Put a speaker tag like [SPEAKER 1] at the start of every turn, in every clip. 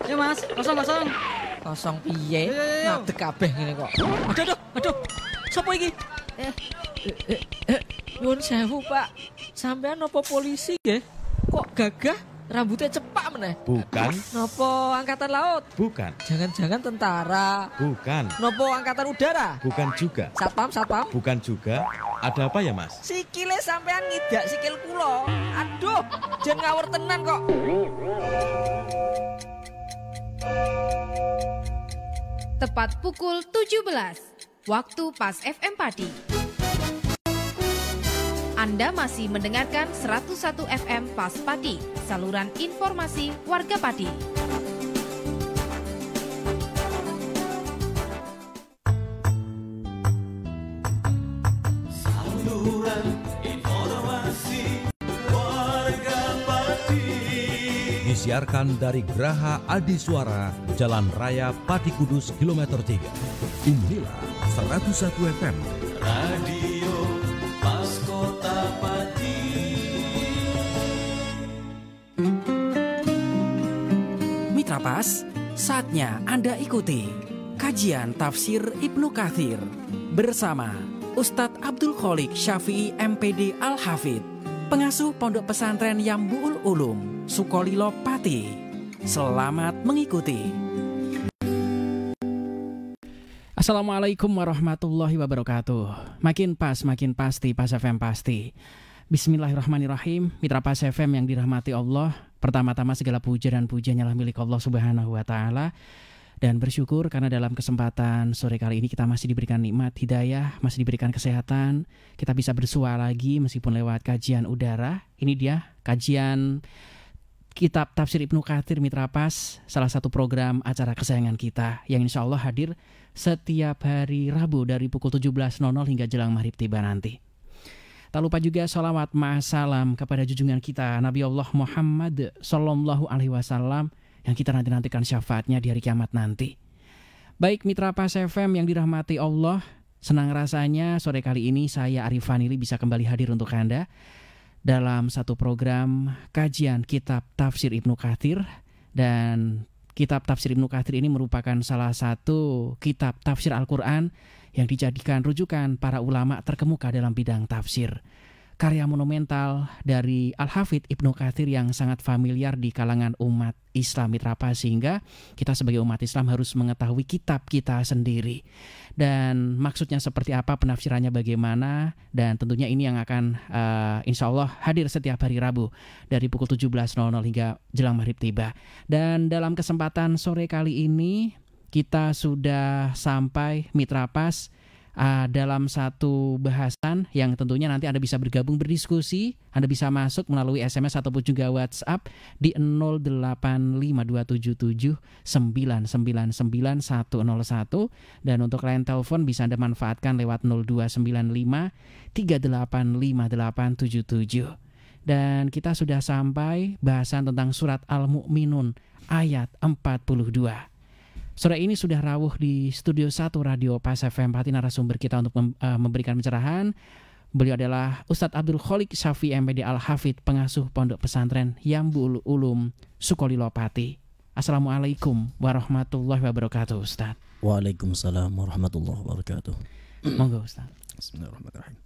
[SPEAKER 1] Yo Mas, kosong.
[SPEAKER 2] Kosong piye? Ngadeg kabeh ngene kok. Aduh. Sopo iki? Nyuwun sewu, Pak. Sampean napa polisi nggih? Kok gagah? Rambutnya cepak meneh.
[SPEAKER 3] Bukan.
[SPEAKER 2] Nopo angkatan laut?
[SPEAKER 3] Bukan.
[SPEAKER 2] Jangan-jangan tentara?
[SPEAKER 3] Bukan.
[SPEAKER 2] Nopo angkatan udara?
[SPEAKER 3] Bukan juga.
[SPEAKER 2] Satpam?
[SPEAKER 3] Bukan juga. Ada apa ya Mas?
[SPEAKER 2] Sikile sampean ngidak sikil kula. Aduh, jen ngawur tenan kok.
[SPEAKER 4] Tepat pukul 17, waktu pas FM Pati. Anda masih mendengarkan 101 FM Pas Pati, saluran informasi warga Pati.
[SPEAKER 5] Saluran informasi warga Pati.
[SPEAKER 6] Disiarkan dari Geraha Adi Suara, Jalan Raya Pati Kudus, kilometer 3. Inilah 101 FM.
[SPEAKER 5] Radio Pas Kota Pati.
[SPEAKER 7] Mitra Pas, saatnya Anda ikuti kajian tafsir Ibnu Katsir bersama Ustadz Abdul Kholik Syafi'i MPD Al-Hafidh, pengasuh Pondok Pesantren Yambu'ul Ulum, Sukolilo Pati. Selamat mengikuti. Assalamualaikum warahmatullahi wabarakatuh. Makin pas, makin pasti, Pas FM pasti. Bismillahirrahmanirrahim. Mitra Pas FM yang dirahmati Allah, pertama-tama segala puja dan pujian adalah milik Allah Subhanahu wa Ta'ala. Dan bersyukur karena dalam kesempatan sore kali ini kita masih diberikan nikmat hidayah, masih diberikan kesehatan. Kita bisa bersua lagi meskipun lewat kajian udara. Ini dia kajian Kitab Tafsir Ibnu Katsir, Mitra Pas, salah satu program acara kesayangan kita yang insya Allah hadir setiap hari Rabu dari pukul 17.00 hingga jelang maghrib tiba nanti. Tak lupa juga sholawat ma'asalam kepada junjungan kita Nabi Allah Muhammad Sallallahu Alaihi Wasallam yang kita nantikan syafaatnya di hari kiamat nanti. Baik Mitra Pas FM yang dirahmati Allah, senang rasanya sore kali ini saya Arif Fanili bisa kembali hadir untuk Anda dalam satu program kajian Kitab Tafsir Ibnu Katsir. Dan Kitab Tafsir Ibnu Katsir ini merupakan salah satu kitab tafsir Al-Quran yang dijadikan rujukan para ulama terkemuka dalam bidang tafsir. Karya monumental dari Al-Hafidh Ibnu Katsir yang sangat familiar di kalangan umat Islam, Mitra Pas, sehingga kita sebagai umat Islam harus mengetahui kitab kita sendiri. Dan maksudnya seperti apa, penafsirannya bagaimana, dan tentunya ini yang akan insya Allah hadir setiap hari Rabu dari pukul 17.00 hingga jelang maghrib tiba. Dan dalam kesempatan sore kali ini kita sudah sampai Mitra Pas dalam satu bahasan yang tentunya nanti Anda bisa bergabung berdiskusi. Anda bisa masuk melalui SMS ataupun juga WhatsApp di 085277999101, dan untuk line telepon bisa Anda manfaatkan lewat 0295385877. Dan kita sudah sampai bahasan tentang surat Al-Mu'minun ayat 42. Sore ini sudah rawuh di Studio 1 Radio Pas FM Pati narasumber kita untuk memberikan pencerahan. Beliau adalah Ustadz Abdul Kholik Syafi'i MPD Al-Hafidh, pengasuh Pondok Pesantren Yambu'ul Ulum, Sukolilo Pati. Assalamualaikum warahmatullahi wabarakatuh, Ustadz.
[SPEAKER 8] Waalaikumsalam warahmatullahi wabarakatuh.
[SPEAKER 7] Monggo, Ustadz.
[SPEAKER 8] Bismillahirrahmanirrahim.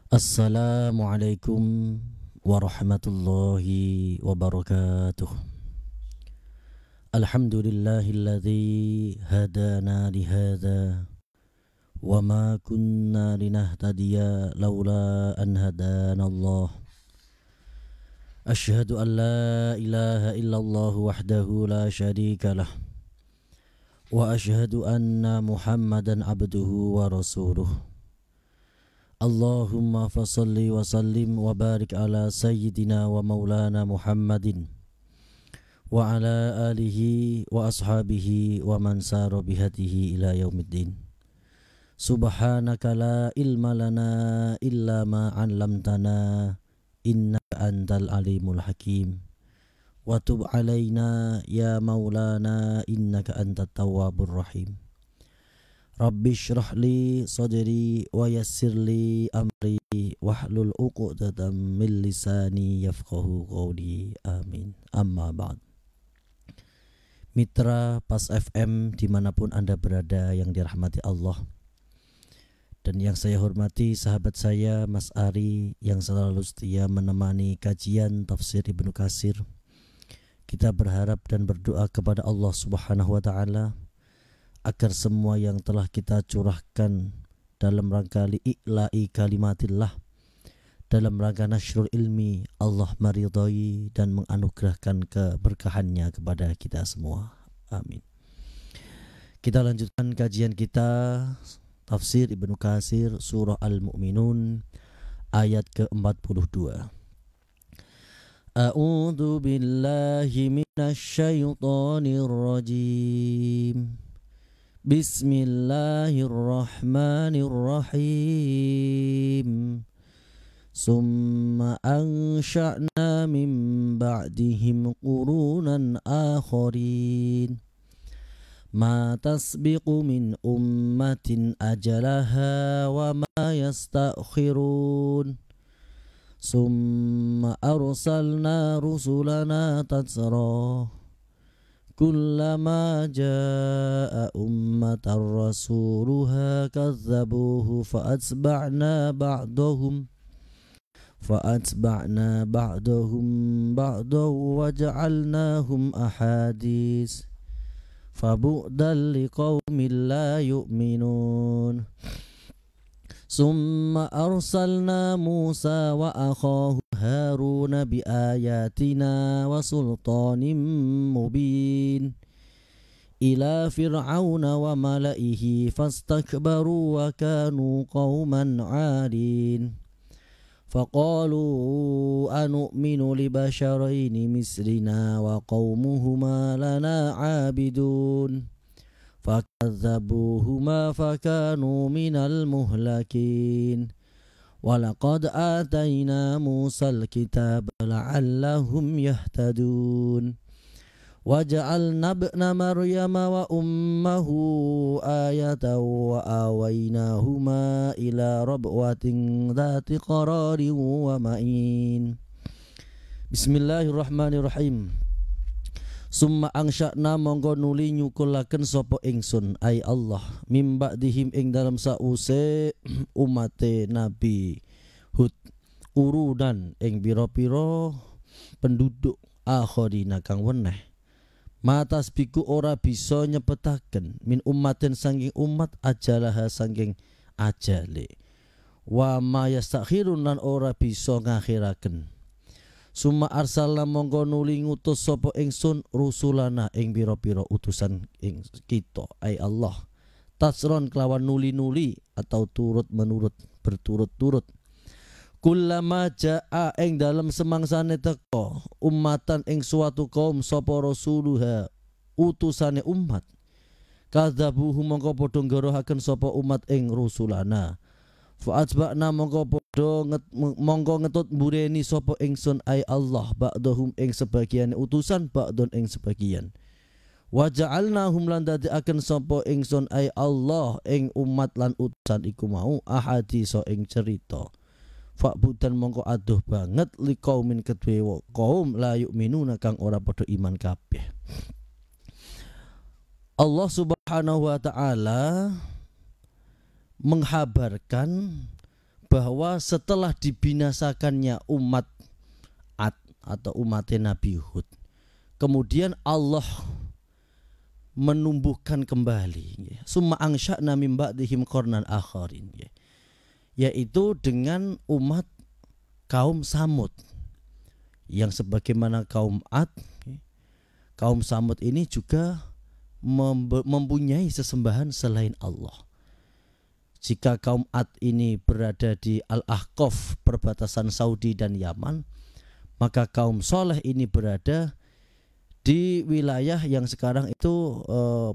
[SPEAKER 8] Assalamualaikum warahmatullahi wabarakatuh. Alhamdulillahilladzi hadana lihada wa ma kunna linahtadiya laula an hadana Allah. Asyhadu an la ilaha illallah wahdahu la syarika lah wa asyhadu anna Muhammadan abduhu wa rasuluh. Allahumma fasalli wa sallim wa barik ala sayyidina wa maulana Muhammadin wa ala alihi wa ashabihi wa man sara bihadihi ila yaumiddin. Subhanaka la ilma lana illa ma 'allamtana innaka antal alimul hakim. Wa tub alaina ya maulana innaka antat tawwabur rahim. Rabbi shrah li sadri wa yassir li amri wahlul 'uqdatam min lisani yafqahu qawli. Amin. Amma ba'd. mitra Pas FM dimanapun Anda berada yang dirahmati Allah. Dan yang saya hormati sahabat saya Mas Ari yang selalu setia menemani kajian tafsir Ibnu Katsir. Kita berharap dan berdoa kepada Allah Subhanahu wa taala agar semua yang telah kita curahkan dalam rangka li'ila'i kalimatillah, dalam rangka nasyrul ilmi, Allah meridhai dan menganugerahkan keberkahannya kepada kita semua. Amin. Kita lanjutkan kajian kita tafsir Ibnu Katsir surah Al-Mu'minun ayat ke-42. A'udzu billahi minasy syaithanir rajim. Bismillahirrahmanirrahim. Summa ansha'na min ba'dihim qurunan akharin. Ma tasbiqu min ummatin ajalaha wa ma yastakhirun. Summa arsalna rusulana tatsra. Kullama jaa ummatan rasuluha kadzabuhu fa'atba'na ba'dahum ba'dahu waja'alnahum ahadits fabu'dan liqaumin la yu'minun. Summa arsalna Musa wa akhahu Haruna biayatina wa sultanin mubin ila fir'auna wa mala'ihi fastakbaru wa kanu qauman 'alin. Faqalu anu'minu libasharaini mislina wa qaumuhuma lana 'abidun. Fakadzabuhuma fakanu minal muhlakin. Walaqad atayna Musal kitaba la'allahum yahtadun. Waja'alna ibna Maryama wa ummahu ayatan wa awaynahuma ila rabwatin dhati qararin wa ma'in. Bismillahirrahmanirrahim. Summa angsya'na monggo nuli nyukulaken sapa ingsun ai Allah mim ba'dihim ing dalam sause umate Nabi Hud urudan ing pira-pira penduduk akharina kang weneh. Matas biku ora bisa nyepetaken min ummatin sanging umat ajalaha sanging ajale. Wa ma yastakhirun lan ora bisa ngakhiraken. Summa arsalna monggo nuli ngutus sapa ingsun rusulana ing pira-pira utusan ing kita ai Allah. Tasron kelawan nuli-nuli atau turut menurut berturut-turut. Kullama jaa ing dalam semangsane teka ummatan ing suatu kaum sapa rasuluha utusane umat kadzabuhu mongko padha nggarohaken sapa umat ing rusulana fa'atba'na mongko ngetut mbureni sapa ingsun ai Allah ba'dahum ing sebagian utusan ba'don ing sebagian wa ja'alnahum lan dadekaken sapa ingsun ai Allah ing umat lan utusan iku mau ahadisa ing cerita. Fa'budan mongko aduh banget liqaumin kedue kaum la yu'minuna kang ora padha iman kabeh. Allah Subhanahu wa taala menghabarkan bahwa setelah dibinasakannya umat Ad atau umat Nabi Hud, kemudian Allah menumbuhkan kembali summa angsya'na min ba'dihim qarnan akharin, yaitu dengan umat kaum Samud yang sebagaimana kaum Ad, kaum Samud ini juga mempunyai sesembahan selain Allah. Jika kaum Ad ini berada di Al-Ahqaf perbatasan Saudi dan Yaman, maka kaum Soleh ini berada di wilayah yang sekarang itu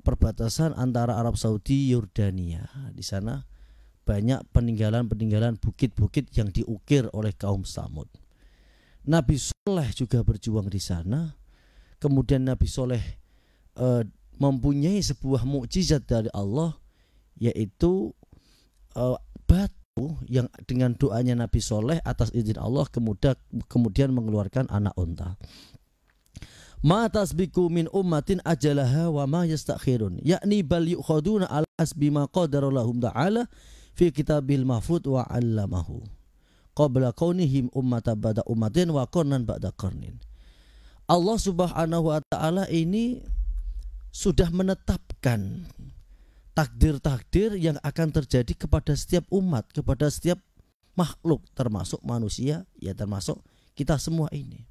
[SPEAKER 8] perbatasan antara Arab Saudi Yordania. Di sana banyak peninggalan-peninggalan bukit-bukit yang diukir oleh kaum Samud. Nabi Soleh juga berjuang di sana. Kemudian Nabi Soleh mempunyai sebuah mukjizat dari Allah, yaitu batu yang dengan doanya Nabi Soleh atas izin Allah kemudian mengeluarkan anak unta. Ma tasbiku min ummatin ajalaha wa ma yastakhirun, yakni bal yukhaduna ala hasbi ma qadarallahum ta'ala fi kitabil mahfud wa 'allamahu qabla kaunihim ummatan ba'da ummatin wa qarnan ba'da qarnin. Allah Subhanahu wa taala ini sudah menetapkan takdir-takdir yang akan terjadi kepada setiap umat, kepada setiap makhluk, termasuk manusia, ya termasuk kita semua ini.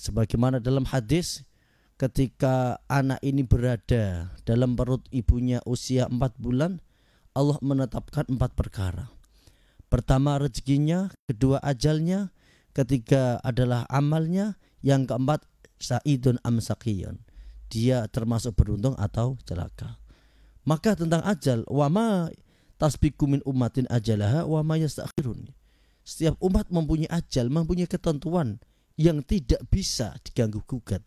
[SPEAKER 8] Sebagaimana dalam hadis, ketika anak ini berada dalam perut ibunya usia 4 bulan, Allah menetapkan 4 perkara. Pertama rezekinya, kedua ajalnya, ketiga adalah amalnya, yang keempat sa'idun am saqiyun, dia termasuk beruntung atau celaka. Maka tentang ajal, wa ma tasbiqu min ummatin ajalaha wa ma yastakhirun, setiap umat mempunyai ajal, mempunyai ketentuan yang tidak bisa diganggu gugat,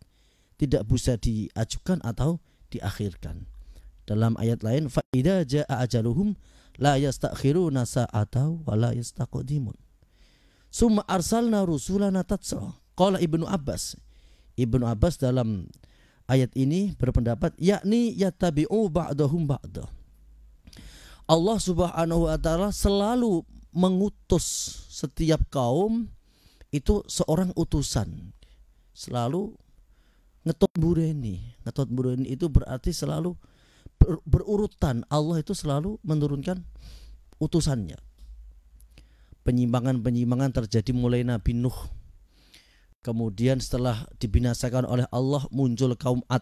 [SPEAKER 8] tidak bisa diajukan atau diakhirkan. Dalam ayat lain, fa idza jaa ajaluhum la yastakhiruna sa'atan wa la yastaqdimun. Summa arsalna rusulana tatsra. Qala Ibnu Abbas. Ibnu Abbas dalam ayat ini berpendapat, yakni yattabi'u ba'dahum ba'dah. Allah Subhanahu wa taala selalu mengutus setiap kaum itu seorang utusan, selalu ngetut bureni. Ngetut bureni itu berarti selalu berurutan. Allah itu selalu menurunkan utusannya. Penyimpangan-penyimpangan terjadi mulai Nabi Nuh. Kemudian setelah dibinasakan oleh Allah muncul kaum Ad.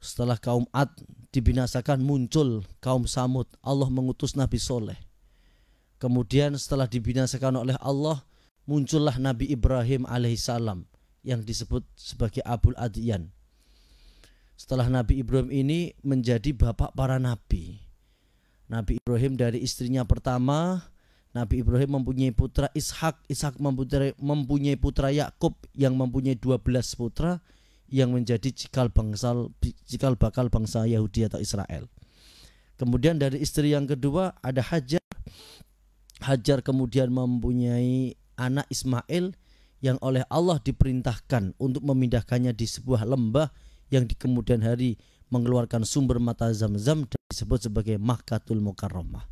[SPEAKER 8] Setelah kaum Ad dibinasakan muncul kaum Samud. Allah mengutus Nabi Soleh. Kemudian setelah dibinasakan oleh Allah muncullah Nabi Ibrahim alaihissalam yang disebut sebagai Abul Adyan. Setelah Nabi Ibrahim ini menjadi bapak para nabi. Nabi Ibrahim dari istrinya pertama, Nabi Ibrahim mempunyai putra Ishak, Ishak mempunyai putra Yakub yang mempunyai 12 putra yang menjadi cikal bakal bangsa Yahudi atau Israel. Kemudian dari istri yang kedua ada Hajar. Hajar kemudian mempunyai anak Ismail yang oleh Allah diperintahkan untuk memindahkannya di sebuah lembah yang di kemudian hari mengeluarkan sumber mata Zam-Zam dan disebut sebagai Makkatul Mukarramah.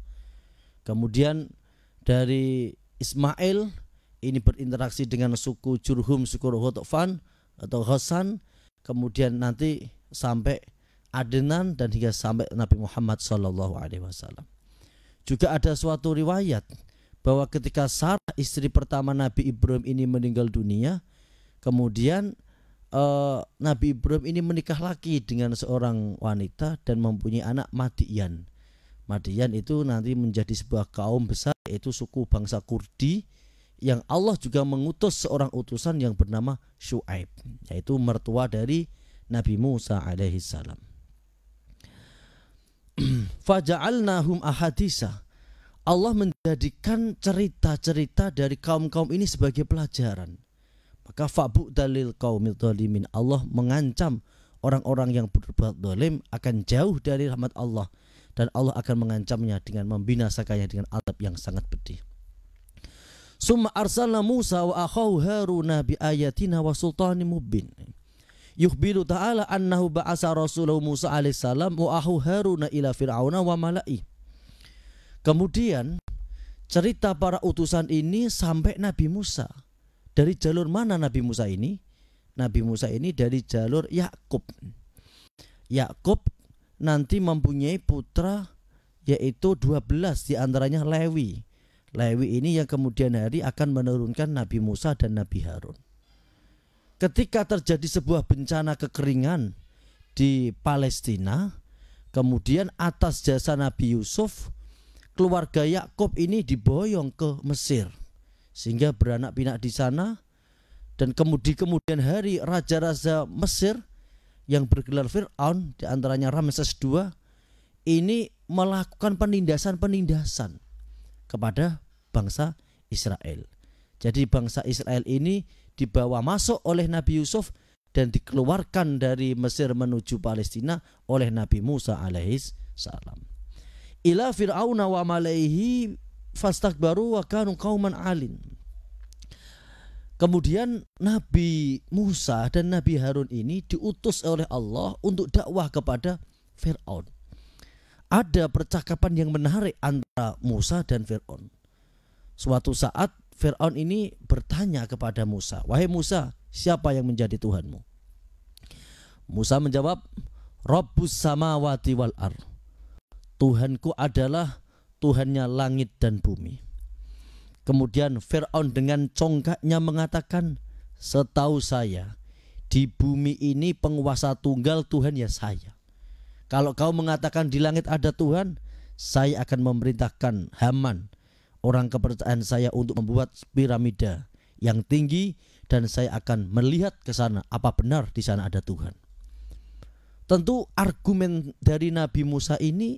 [SPEAKER 8] Kemudian dari Ismail ini berinteraksi dengan suku Jurhum, suku Ghatafan atau Hasan, kemudian nanti sampai Adnan dan hingga sampai Nabi Muhammad SAW. Juga ada suatu riwayat bahwa ketika Sarah istri pertama Nabi Ibrahim ini meninggal dunia, kemudian Nabi Ibrahim ini menikah lagi dengan seorang wanita dan mempunyai anak Madian. Madian itu nanti menjadi sebuah kaum besar, yaitu suku bangsa Kurdi, yang Allah juga mengutus seorang utusan yang bernama Syuaib, yaitu mertua dari Nabi Musa alaihissalam. Faja'alnahum ahadisa. Allah menjadikan cerita-cerita dari kaum-kaum ini sebagai pelajaran. Maka fa'bu dalil qaumil dzalimin, Allah mengancam orang-orang yang berbuat zalim akan jauh dari rahmat Allah, dan Allah akan mengancamnya dengan membinasakannya dengan azab yang sangat pedih. Summa arsalna Musa wa akhahu Haruna bi ayatina wa sultanin mubin. Yukhbiru ta'ala annahu ba'asa rasulahu Musa alaihissalam wa akhahu Haruna ila fir'auna wa mala'i. Kemudian cerita para utusan ini sampai Nabi Musa. Dari jalur mana Nabi Musa ini? Nabi Musa ini dari jalur Yakub. Yakub nanti mempunyai putra yaitu 12, diantaranya Lewi. Lewi ini yang kemudian hari akan menurunkan Nabi Musa dan Nabi Harun. Ketika terjadi sebuah bencana kekeringan di Palestina, kemudian atas jasa Nabi Yusuf, keluarga Yakub ini diboyong ke Mesir sehingga beranak pinak di sana, dan kemudian hari raja-raja Mesir yang bergelar Fir'aun, diantaranya Ramses II, ini melakukan penindasan kepada bangsa Israel. Jadi bangsa Israel ini dibawa masuk oleh Nabi Yusuf dan dikeluarkan dari Mesir menuju Palestina oleh Nabi Musa alaihissalam. Ila fir'auna wa malaihi fastakbaru wa kanu qauman alin. Kemudian Nabi Musa dan Nabi Harun ini diutus oleh Allah untuk dakwah kepada Fir'aun. Ada percakapan yang menarik antara Musa dan Fir'aun. Suatu saat Fir'aun ini bertanya kepada Musa, "Wahai Musa, siapa yang menjadi Tuhanmu?" Musa menjawab, "Rabbus samawati wal ar." Tuhanku adalah Tuhannya langit dan bumi. Kemudian Fir'aun dengan congkaknya mengatakan, "Setahu saya, di bumi ini penguasa tunggal Tuhan ya saya. Kalau kau mengatakan di langit ada Tuhan, saya akan memerintahkan Haman, orang kepercayaan saya, untuk membuat piramida yang tinggi, dan saya akan melihat ke sana apa benar di sana ada Tuhan." Tentu argumen dari Nabi Musa ini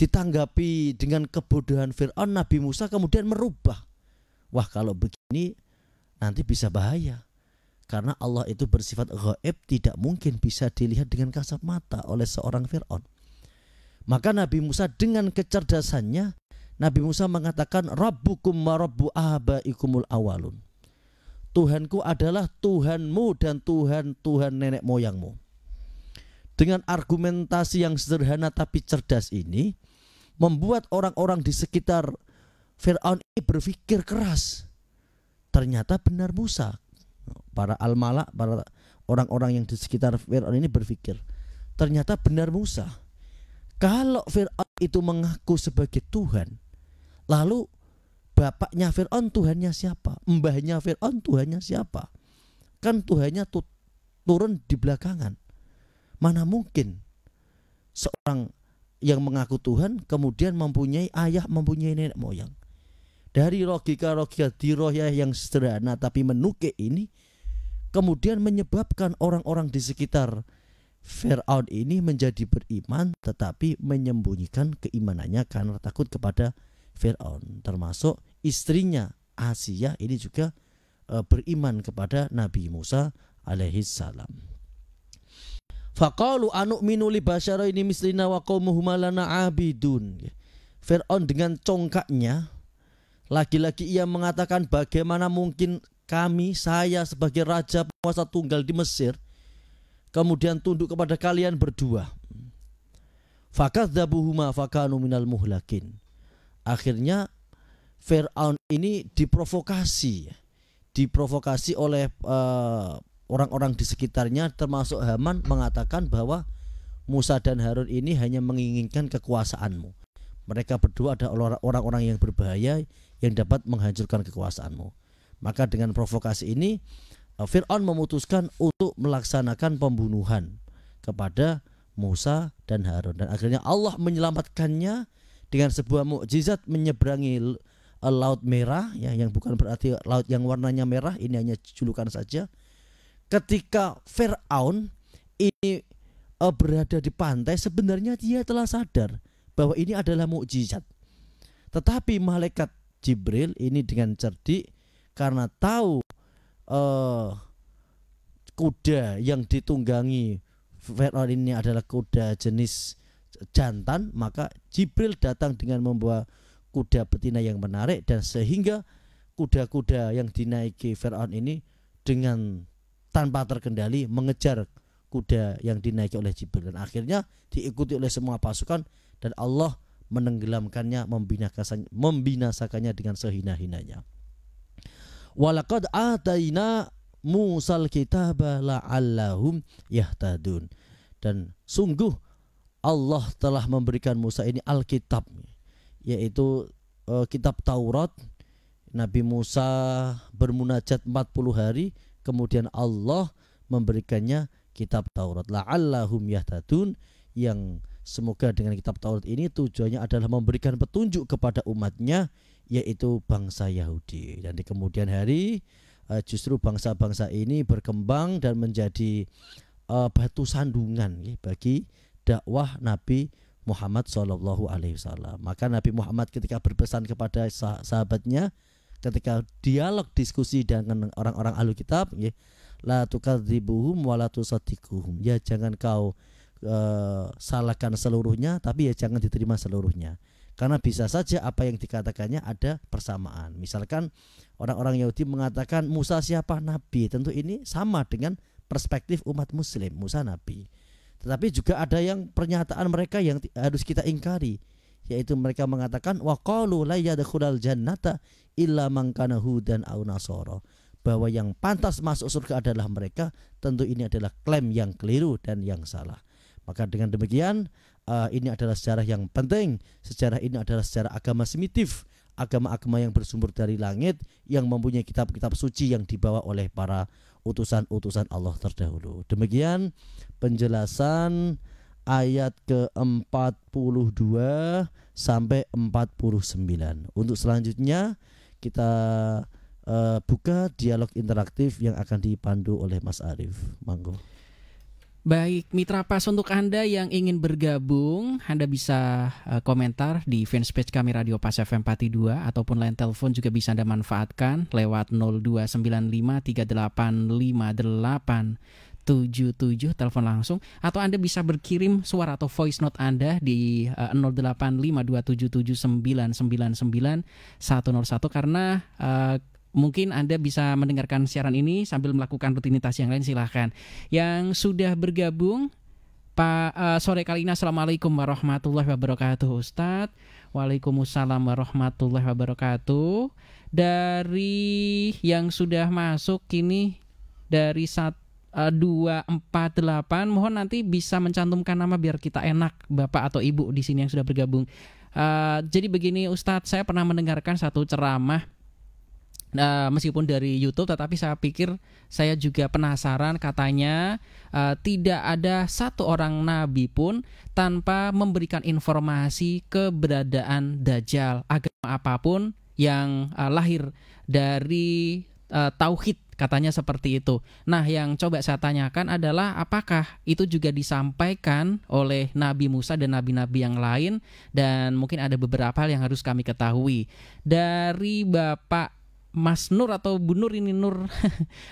[SPEAKER 8] ditanggapi dengan kebodohan Fir'aun. Nabi Musa kemudian merubah. Wah, kalau begini nanti bisa bahaya. Karena Allah itu bersifat ghaib, tidak mungkin bisa dilihat dengan kasat mata oleh seorang Fir'aun. Maka Nabi Musa dengan kecerdasannya, Nabi Musa mengatakan, "Rabbukum wa rabbu abaikumul awalun." Tuhanku adalah Tuhanmu dan Tuhan nenek moyangmu. Dengan argumentasi yang sederhana tapi cerdas ini, membuat orang-orang di sekitar Fir'aun ini berpikir keras. Ternyata benar Musa. Para al-mala, para orang-orang yang di sekitar Fir'aun ini berpikir, ternyata benar Musa. Kalau Fir'aun itu mengaku sebagai Tuhan, lalu bapaknya Fir'aun Tuhannya siapa? Mbahnya Fir'aun Tuhannya siapa? Kan Tuhannya turun di belakangan. Mana mungkin seorang yang mengaku Tuhan kemudian mempunyai ayah, mempunyai nenek moyang. Dari logika-logika diroyah yang sederhana tapi menukik ini kemudian menyebabkan orang-orang di sekitar Fir'aun ini menjadi beriman tetapi menyembunyikan keimanannya karena takut kepada Fir'aun. Termasuk istrinya Asia ini juga beriman kepada Nabi Musa alaihi salam. Faqalu anu'minu li basyaraini mislina wa qaumuhuma lana abidun. Fir'aun dengan congkaknya lagi-lagi ia mengatakan, bagaimana mungkin kami, saya sebagai raja penguasa tunggal di Mesir, kemudian tunduk kepada kalian berdua. Fakadzabuhuma fakanu minal muhlakin. Akhirnya Fir'aun ini diprovokasi oleh orang-orang di sekitarnya, termasuk Haman, mengatakan bahwa Musa dan Harun ini hanya menginginkan kekuasaanmu. Mereka berdua adalah orang-orang yang berbahaya yang dapat menghancurkan kekuasaanmu. Maka dengan provokasi ini Fir'aun memutuskan untuk melaksanakan pembunuhan kepada Musa dan Harun. Dan akhirnya Allah menyelamatkannya dengan sebuah mukjizat menyeberangi Laut Merah, ya, yang bukan berarti laut yang warnanya merah, ini hanya julukan saja. Ketika Fir'aun ini berada di pantai, sebenarnya dia telah sadar bahwa ini adalah mukjizat. Tetapi malaikat Jibril ini dengan cerdik, karena tahu kuda yang ditunggangi Fir'aun ini adalah kuda jenis jantan, maka Jibril datang dengan membawa kuda betina yang menarik, dan sehingga kuda-kuda yang dinaiki Fir'aun ini dengan tanpa terkendali mengejar kuda yang dinaiki oleh Jibril, dan akhirnya diikuti oleh semua pasukan, dan Allah menenggelamkannya, membinasakannya dengan sehina-hinanya. Walaqad ataina Musal kitaba la'allahum yahtadun. Dan sungguh Allah telah memberikan Musa ini Alkitab, yaitu kitab Taurat. Nabi Musa bermunajat 40 hari, kemudian Allah memberikannya kitab Taurat la'allahum yahtadun, yang semoga dengan kitab Taurat ini tujuannya adalah memberikan petunjuk kepada umatnya, yaitu bangsa Yahudi. Dan di kemudian hari justru bangsa-bangsa ini berkembang dan menjadi batu sandungan bagi dakwah Nabi Muhammad SAW. Maka Nabi Muhammad ketika berpesan kepada sahabatnya, ketika dialog diskusi dengan orang-orang ahlu kitab, la tukadzibuhum wa la tusaddiquhum, ya jangan kau salahkan seluruhnya, tapi ya jangan diterima seluruhnya. Karena bisa saja apa yang dikatakannya ada persamaan. Misalkan orang-orang Yahudi mengatakan Musa siapa? Nabi. Tentu ini sama dengan perspektif umat muslim, Musa nabi. Tetapi juga ada yang pernyataan mereka yang harus kita ingkari, yaitu mereka mengatakan wa qalu la yadkhulul jannata illa man kana hudan aw nasara, bahwa yang pantas masuk surga adalah mereka. Tentu ini adalah klaim yang keliru dan yang salah. Maka dengan demikian ini adalah sejarah yang penting. Sejarah ini adalah sejarah agama semitif, agama-agama yang bersumber dari langit, yang mempunyai kitab-kitab suci yang dibawa oleh para utusan-utusan Allah terdahulu. Demikian penjelasan ayat ke-42 sampai 49. Untuk selanjutnya kita buka dialog interaktif yang akan dipandu oleh Mas Arif. Monggo.
[SPEAKER 7] Baik, Mitra Pas, untuk Anda yang ingin bergabung, Anda bisa komentar di fanspage kami Radio Pas FM Pati 2, ataupun line telepon juga bisa Anda manfaatkan lewat 0295385877, telepon langsung, atau Anda bisa berkirim suara atau voice note Anda di 085277999101, karena mungkin Anda bisa mendengarkan siaran ini sambil melakukan rutinitas yang lain, silahkan. Yang sudah bergabung Pak sore kali ini, Assalamualaikum warahmatullahi wabarakatuh Ustadz. Waalaikumsalam warahmatullahi wabarakatuh. Dari yang sudah masuk kini dari 248, mohon nanti bisa mencantumkan nama biar kita enak, Bapak atau Ibu di sini yang sudah bergabung. Jadi begini Ustadz, saya pernah mendengarkan satu ceramah, meskipun dari YouTube, tetapi saya pikir saya juga penasaran. Katanya tidak ada satu orang nabi pun tanpa memberikan informasi keberadaan Dajjal, agama apapun yang lahir dari tauhid, katanya seperti itu. Nah, yang coba saya tanyakan adalah apakah itu juga disampaikan oleh Nabi Musa dan nabi-nabi yang lain, dan mungkin ada beberapa hal yang harus kami ketahui. Dari Bapak Mas Nur atau Bu Nur ini, Nur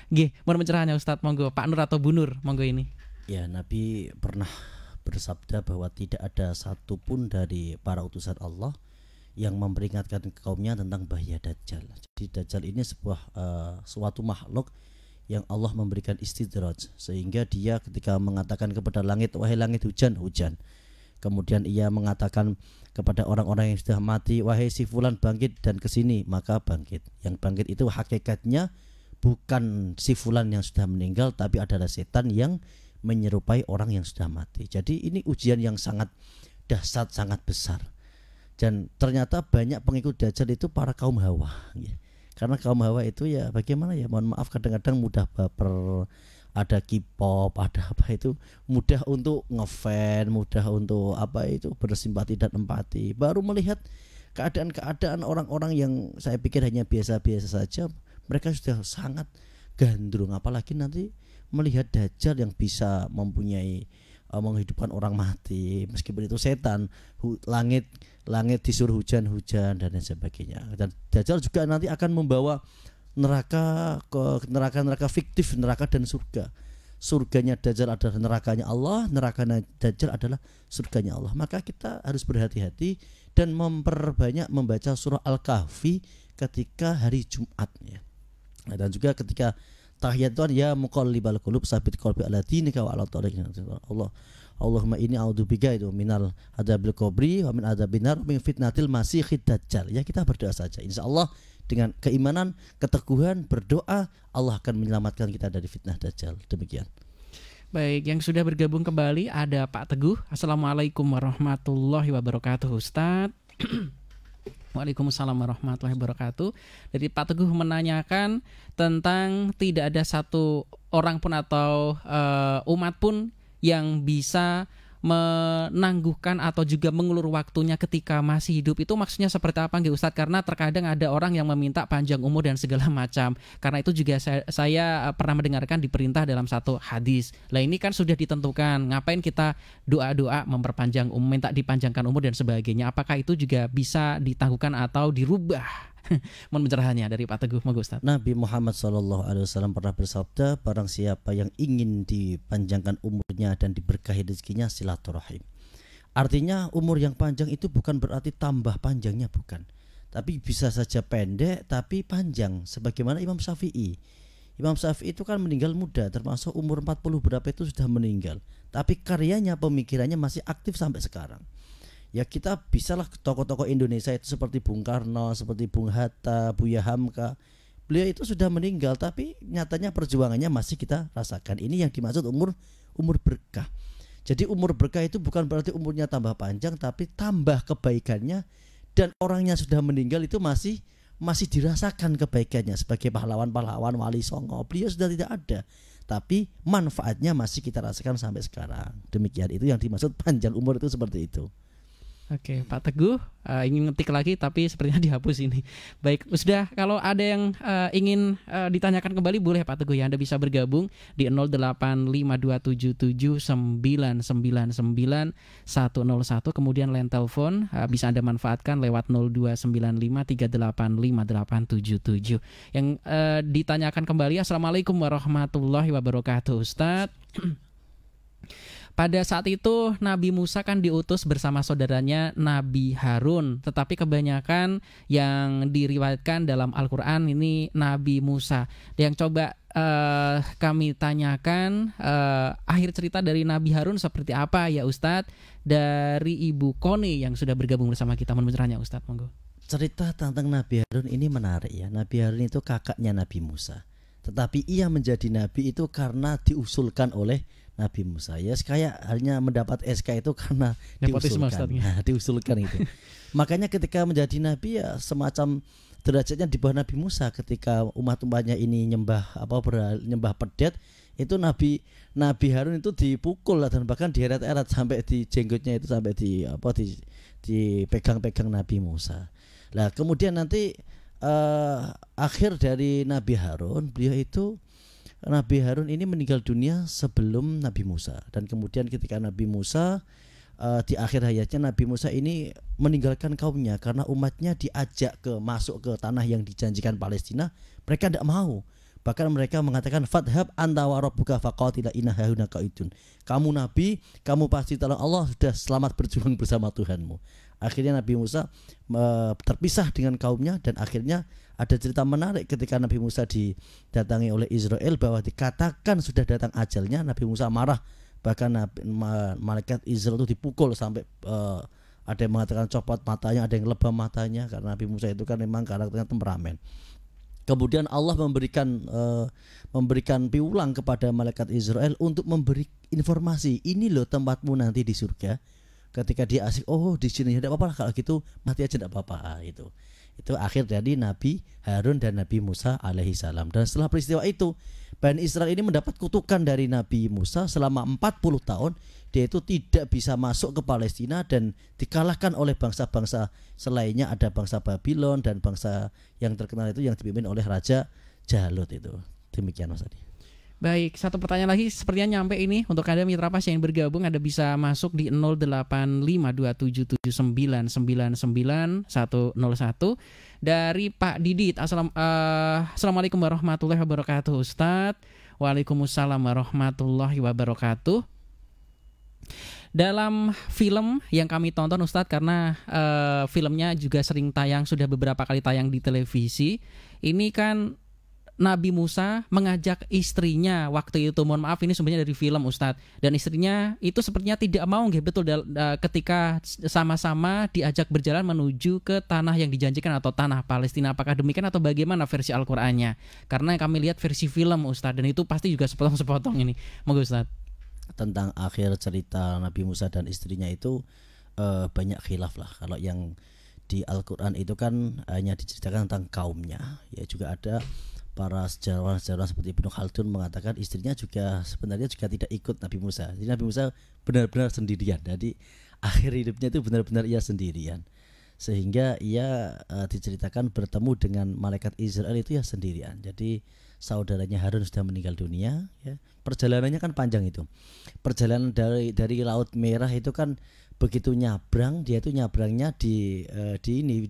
[SPEAKER 7] G, mohon pencerahannya Ustadz, monggo. Pak Nur atau Bu Nur, monggo ini.
[SPEAKER 8] Ya, Nabi pernah bersabda bahwa tidak ada satupun dari para utusan Allah yang memperingatkan kaumnya tentang bahaya Dajjal. Jadi Dajjal ini suatu makhluk yang Allah memberikan istidraj, sehingga dia ketika mengatakan kepada langit, wahai langit hujan, hujan. Kemudian ia mengatakan kepada orang-orang yang sudah mati, wahai si fulan bangkit dan kesini, maka bangkit. Yang bangkit itu hakikatnya bukan si fulan yang sudah meninggal, tapi adalah setan yang menyerupai orang yang sudah mati. Jadi ini ujian yang sangat dahsyat, sangat besar. Dan ternyata banyak pengikut Dajjal itu para kaum Hawa, ya. Karena kaum Hawa itu ya bagaimana ya, mohon maaf, kadang-kadang mudah baper, ada K-pop, ada apa itu, mudah untuk ngefan, mudah untuk apa itu, bersimpati dan empati. Baru melihat keadaan-keadaan orang-orang yang saya pikir hanya biasa-biasa saja, mereka sudah sangat gandrung. Apalagi nanti melihat Dajjal yang bisa mempunyai menghidupkan orang mati, meskipun itu setan, langit disuruh hujan-hujan dan lain sebagainya. Dan Dajjal juga nanti akan membawa neraka ke neraka fiktif, neraka dan surga. Surganya Dajjal adalah nerakanya Allah, nerakanya Dajjal adalah surganya Allah. Maka kita harus berhati-hati dan memperbanyak membaca surah Al-Kahfi ketika hari Jumat, ya. Dan juga ketika tahiyat Tuhan, ya muqallibal qulub sabit qalbi ala dinika wa ala tariqina Allah. Allahumma inni a'udzubika itu minal adzabil qabri wa min adzabinar min fitnatil masiihid dajjal. Ya, kita berdoa saja. Insyaallah dengan keimanan, keteguhan, berdoa, Allah akan menyelamatkan kita dari fitnah Dajjal. Demikian.
[SPEAKER 7] Baik, yang sudah bergabung kembali ada Pak Teguh. Assalamualaikum warahmatullahi wabarakatuh Ustadz. Waalaikumsalam warahmatullahi wabarakatuh. Jadi Pak Teguh menanyakan tentang tidak ada satu orang pun atau umat pun yang bisa menangguhkan atau juga mengulur waktunya ketika masih hidup. Itu maksudnya seperti apa nggih Ustadz? Karena terkadang ada orang yang meminta panjang umur dan segala macam. Karena itu juga saya pernah mendengarkan diperintah dalam satu hadis. Lah ini kan sudah ditentukan, ngapain kita doa-doa memperpanjang umur, minta dipanjangkan umur dan sebagainya. Apakah itu juga bisa ditangguhkan atau dirubah? Mohon pencerahannya dari Pak Teguh, monggo Ustaz.
[SPEAKER 8] Nabi Muhammad SAW pernah bersabda, barang siapa yang ingin dipanjangkan umurnya dan diberkahi rezekinya, silaturahim. Artinya umur yang panjang itu bukan berarti tambah panjangnya, bukan. Tapi bisa saja pendek tapi panjang, sebagaimana Imam Syafi'i. Imam Syafi'i itu kan meninggal muda, termasuk umur 40 berapa itu sudah meninggal. Tapi karyanya, pemikirannya masih aktif sampai sekarang. Ya kita bisalah tokoh-tokoh Indonesia itu seperti Bung Karno, seperti Bung Hatta, Buya Hamka. Beliau itu sudah meninggal tapi nyatanya perjuangannya masih kita rasakan. Ini yang dimaksud umur berkah. Jadi umur berkah itu bukan berarti umurnya tambah panjang, tapi tambah kebaikannya, dan orangnya sudah meninggal itu masih dirasakan kebaikannya sebagai pahlawan-pahlawan Wali Songo. Beliau sudah tidak ada, tapi manfaatnya masih kita rasakan sampai sekarang. Demikian, itu yang dimaksud panjang umur itu seperti itu.
[SPEAKER 7] Oke, Pak Teguh ingin ngetik lagi tapi sepertinya dihapus ini. Baik, sudah, kalau ada yang ingin ditanyakan kembali boleh Pak Teguh ya. Anda bisa bergabung di 0852779999 101, kemudian line telepon bisa Anda manfaatkan lewat 0295385877. Yang ditanyakan kembali, Assalamualaikum warahmatullahi wabarakatuh, Ustadz. Pada saat itu Nabi Musa kan diutus bersama saudaranya Nabi Harun, tetapi kebanyakan yang diriwayatkan dalam Al-Quran ini Nabi Musa. Yang coba kami tanyakan akhir cerita dari Nabi Harun seperti apa ya Ustadz? Dari Ibu Koni yang sudah bergabung bersama kita, mohon bertanya Ustadz, monggo.
[SPEAKER 8] Cerita tentang Nabi Harun ini menarik ya. Nabi Harun itu kakaknya Nabi Musa, tetapi ia menjadi nabi itu karena diusulkan oleh Nabi Musa. Ya kayak hanya mendapat SK itu karena diusulkan. Nah, diusulkan itu. Makanya ketika menjadi nabi ya semacam derajatnya di bawah Nabi Musa. Ketika umat-umatnya ini nyembah pedet, itu Nabi Harun itu dipukul dan bahkan dieret-eret sampai di jenggotnya itu sampai dipegang-pegang Nabi Musa. Nah, kemudian nanti akhir dari Nabi Harun, Nabi Harun ini meninggal dunia sebelum Nabi Musa. Dan kemudian ketika Nabi Musa di akhir hayatnya, Nabi Musa ini meninggalkan kaumnya karena umatnya diajak masuk ke tanah yang dijanjikan Palestina. Mereka tidak mau. Bahkan mereka mengatakan fadhab anta wa rabbuka faqatila inna hauna qaidun. Kamu nabi, kamu pasti tolong Allah, sudah selamat berjuang bersama Tuhanmu. Akhirnya Nabi Musa terpisah dengan kaumnya, dan akhirnya ada cerita menarik ketika Nabi Musa didatangi oleh Israel bahwa dikatakan sudah datang ajalnya. Nabi Musa marah, bahkan malaikat Israel itu dipukul sampai ada yang mengatakan copot matanya, ada yang lebam matanya, karena Nabi Musa itu kan memang karakternya temperamen. Kemudian Allah memberikan piulang kepada malaikat Israel untuk memberi informasi, ini loh tempatmu nanti di surga. Ketika dia asik, oh di sini tidak apa-apa, kalau gitu mati aja tidak apa-apa. Itu akhir dari Nabi Harun dan Nabi Musa alaihi salam. Dan setelah peristiwa itu, Bani Israel ini mendapat kutukan dari Nabi Musa selama 40 tahun. Dia itu tidak bisa masuk ke Palestina dan dikalahkan oleh bangsa-bangsa selainnya. Ada bangsa Babylon dan bangsa yang terkenal itu yang dipimpin oleh Raja Jalut itu. Demikian Mas Adi.
[SPEAKER 7] Baik, satu pertanyaan lagi sepertinya nyampe ini. Untuk Anda mitra pas yang bergabung, Anda bisa masuk di 0852779999 101 dari Pak Didit. Assalamualaikum warahmatullahi wabarakatuh Ustadz. Waalaikumsalam warahmatullahi wabarakatuh. Dalam film yang kami tonton Ustadz, karena filmnya juga sering tayang, sudah beberapa kali tayang di televisi, ini kan Nabi Musa mengajak istrinya waktu itu, mohon maaf ini sebenarnya dari film Ustadz, dan istrinya itu sepertinya tidak mau betul ketika sama-sama diajak berjalan menuju ke tanah yang dijanjikan atau tanah Palestina. Apakah demikian atau bagaimana versi Al-Qur'annya? Karena kami lihat versi film Ustadz, dan itu pasti juga sepotong-sepotong ini. Monggo Ustadz.
[SPEAKER 8] Tentang akhir cerita Nabi Musa dan istrinya itu banyak khilaf lah. Kalau yang di Al-Qur'an itu kan hanya diceritakan tentang kaumnya. Ya juga ada para sejarawan seperti Ibnu Khaldun mengatakan istrinya juga sebenarnya juga tidak ikut Nabi Musa. Jadi Nabi Musa benar-benar sendirian. Jadi akhir hidupnya itu benar-benar ia sendirian. Sehingga ia diceritakan bertemu dengan malaikat Israel itu ya sendirian. Jadi saudaranya Harun sudah meninggal dunia ya. Perjalanannya kan panjang itu. Perjalanan dari Laut Merah itu kan begitu nyabrang, dia itu nyabrangnya di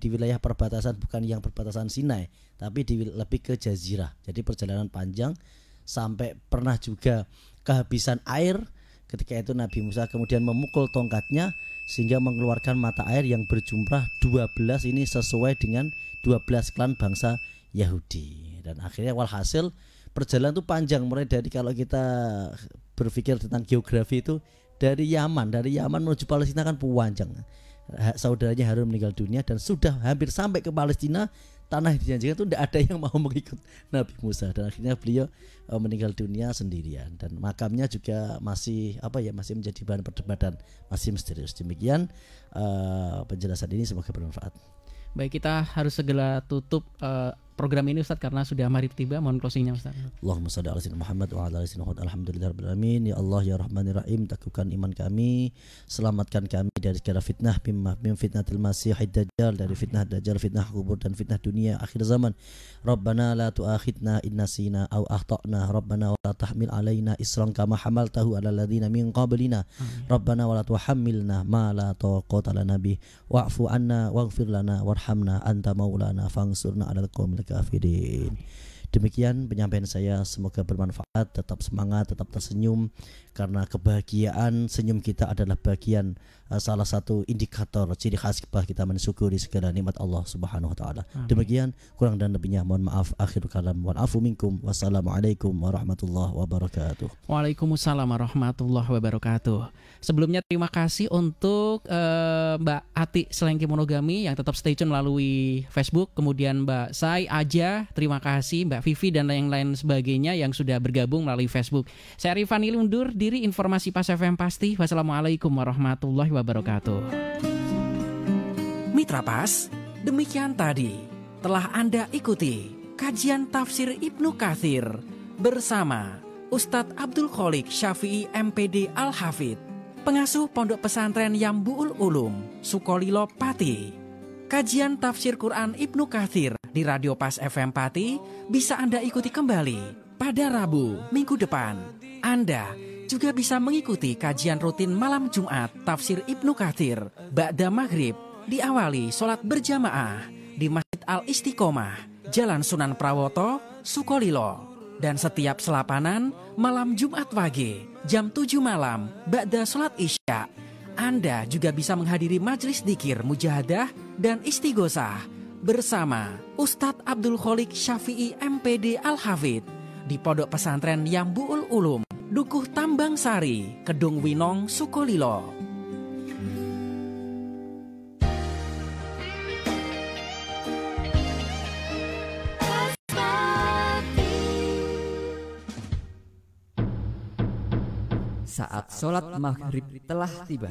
[SPEAKER 8] wilayah perbatasan, bukan yang perbatasan Sinai, tapi lebih ke jazirah. Jadi perjalanan panjang sampai pernah juga kehabisan air. Ketika itu Nabi Musa kemudian memukul tongkatnya sehingga mengeluarkan mata air yang berjumlah 12 ini sesuai dengan 12 klan bangsa Yahudi. Dan akhirnya walhasil perjalanan itu panjang, mulai dari kalau kita berpikir tentang geografi itu dari Yaman menuju Palestina kan panjang. Saudaranya Harun meninggal dunia dan sudah hampir sampai ke Palestina, tanah yang dijanjikan itu tidak ada yang mau mengikut Nabi Musa, dan akhirnya beliau meninggal dunia sendirian, dan makamnya juga masih masih menjadi bahan perdebatan, masih misterius. Demikian penjelasan ini, semoga bermanfaat.
[SPEAKER 7] Baik, kita harus segera tutup program ini Ustaz karena sudah maghrib tiba. Mohon closingnya Ustaz.
[SPEAKER 8] Allahumma shalli ala sayyidina Muhammad wa ala ali sayyidina Muhammad. Alhamdulillahirabbil alamin. Ya Allah ya Rahmanir Rahim, teguhkan iman kami, selamatkan kami dari segala fitnah, min fitnatil masiihid dajjal, dari fitnah dajjal, fitnah kubur, dan fitnah dunia akhir zaman. Rabbana la tu'akhidna in nasina aw akhtana, Rabbana wa la tahmil alaina isran kama hamaltahu ala alladziina min qablina, Rabbana wa la tuhammilna ma la taqata lana bih, wa'fu 'anna waghfir lana warhamna anta maulana fansurna 'alal qaumil kafirin. Demikian penyampaian saya, semoga bermanfaat. Tetap semangat, tetap tersenyum, karena kebahagiaan senyum kita adalah bagian salah satu indikator ciri khas bahwa kita mensyukuri segala nikmat Allah Subhanahu wa taala. Demikian, kurang dan lebihnya mohon maaf. Akhirul kalam wal afu minkum. Wassalamualaikum warahmatullahi wabarakatuh.
[SPEAKER 7] Waalaikumsalam warahmatullahi wabarakatuh. Sebelumnya terima kasih untuk Mbak Ati Selengki Monogami yang tetap stay tune melalui Facebook, kemudian Mbak Sai Aja, terima kasih Mbak Vivi dan lain-lain sebagainya yang sudah bergabung melalui Facebook. Saya Rifani undur diri, informasi Pas FM pasti. Wassalamualaikum warahmatullahi wabarakatuh.
[SPEAKER 1] Mitra Pas, demikian tadi telah Anda ikuti kajian tafsir Ibnu Katsir bersama Ustadz Abdul Kholik Syafi'i MPD Al-Hafidh, pengasuh Pondok Pesantren Yambu'ul Ulum, Sukolilo Pati. Kajian tafsir Quran Ibnu Katsir di Radio Pas FM Pati bisa Anda ikuti kembali pada Rabu minggu depan. Anda juga bisa mengikuti kajian rutin malam Jumat tafsir Ibnu Katsir ba'da maghrib, diawali sholat berjamaah di Masjid Al-Istiqomah, Jalan Sunan Prawoto, Sukolilo. Dan setiap selapanan malam Jumat Wage jam 7 malam ba'da sholat Isya. Anda juga bisa menghadiri majelis dzikir mujahadah dan istighosah bersama Ustadz Abdul Kholik Syafi'i MPD Al-Hafidh di Pondok Pesantren Yambu'ul Ulum, Dukuh Tambang Sari, Kedung Winong, Sukolilo.
[SPEAKER 9] Saat sholat maghrib telah tiba.